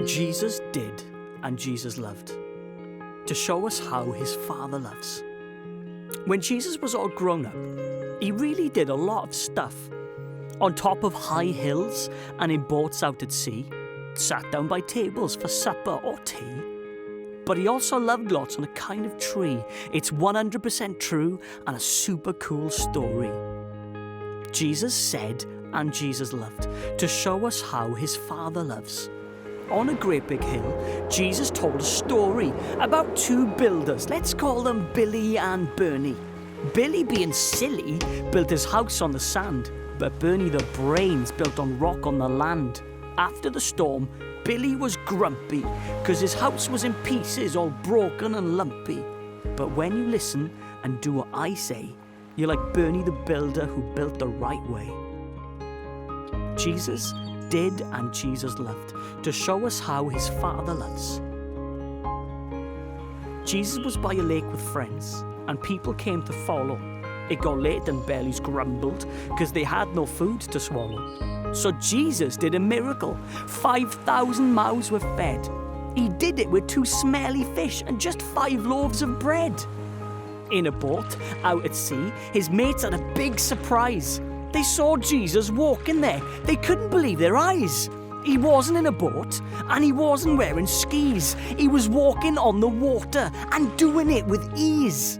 Jesus did and Jesus loved, to show us how his Father loves. When Jesus was all grown up, he really did a lot of stuff. On top of high hills and in boats out at sea, sat down by tables for supper or tea. But he also loved lots on a kind of tree. It's 100% true and a super cool story. Jesus said and Jesus loved, to show us how his Father loves. On a great big hill, Jesus told a story about two builders. Let's call them Billy and Bernie. Billy, being silly, built his house on the sand, but Bernie, the brains, built on rock on the land. After the storm, Billy was grumpy because his house was in pieces, all broken and lumpy. But when you listen and do what I say, you're like Bernie the builder who built the right way. Jesus did and Jesus loved, to show us how his Father loves. Jesus was by a lake with friends, and people came to follow. It got late and bellies grumbled because they had no food to swallow. So Jesus did a miracle. 5,000 mouths were fed. He did it with 2 smelly fish and just 5 loaves of bread. In a boat, out at sea, his mates had a big surprise. They saw Jesus walking there. They couldn't believe their eyes. He wasn't in a boat and he wasn't wearing skis. He was walking on the water and doing it with ease.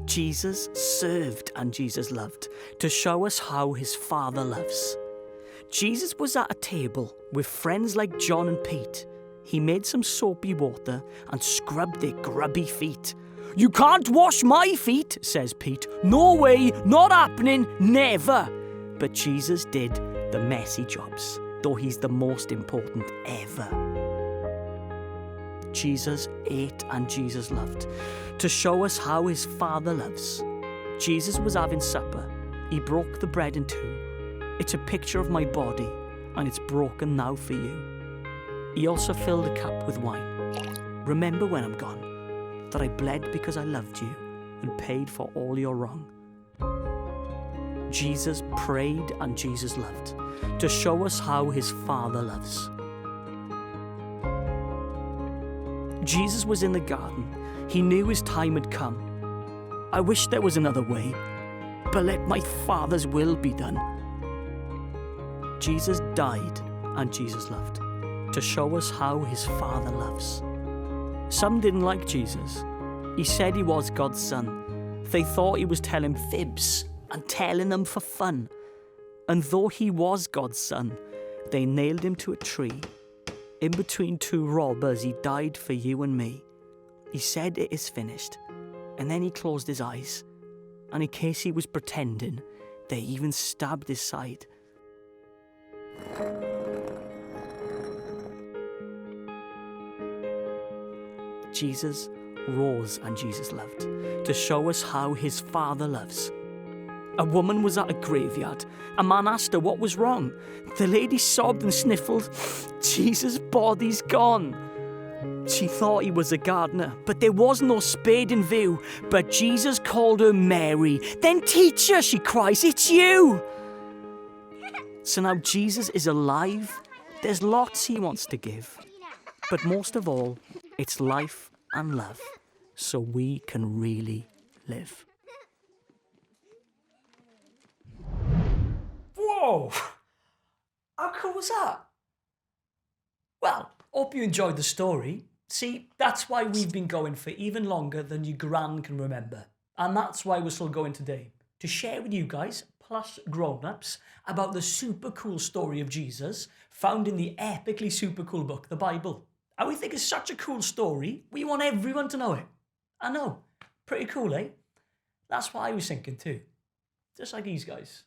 Jesus served and Jesus loved, to show us how his Father loves. Jesus was at a table with friends like John and Pete. He made some soapy water and scrubbed their grubby feet. "You can't wash my feet," says Pete. "No way, not happening, never." But Jesus did the messy jobs, though he's the most important ever. Jesus ate and Jesus loved, to show us how his Father loves. Jesus was having supper. He broke the bread in 2. It's a picture of my body, and it's broken now for you. He also filled a cup with wine. Remember when I'm gone, that I bled because I loved you and paid for all your wrong. Jesus prayed and Jesus loved, to show us how his Father loves. Jesus was in the garden. He knew his time had come. "I wish there was another way, but let my Father's will be done." Jesus died and Jesus loved, to show us how his Father loves. Some didn't like Jesus. He said he was God's son. They thought he was telling fibs and telling them for fun. And though he was God's son, they nailed him to a tree. In between 2 robbers, he died for you and me. He said it is finished, and then he closed his eyes. And in case he was pretending, they even stabbed his side. Jesus rose and Jesus loved, to show us how his Father loves. A woman was at a graveyard. A man asked her what was wrong. The lady sobbed and sniffled, "Jesus' body's gone." She thought he was a gardener, but there was no spade in view. But Jesus called her Mary. "Then teacher," she cries, "it's you." So now Jesus is alive. There's lots he wants to give. But most of all, it's life and love, so we can really live. Whoa! How cool was that? Well, hope you enjoyed the story. See, that's why we've been going for even longer than your gran can remember. And that's why we're still going today, to share with you guys, plus grown-ups, about the super cool story of Jesus found in the epically super cool book, the Bible. And we think it's such a cool story, we want everyone to know it. I know, pretty cool, eh? That's what I was thinking too. Just like these guys.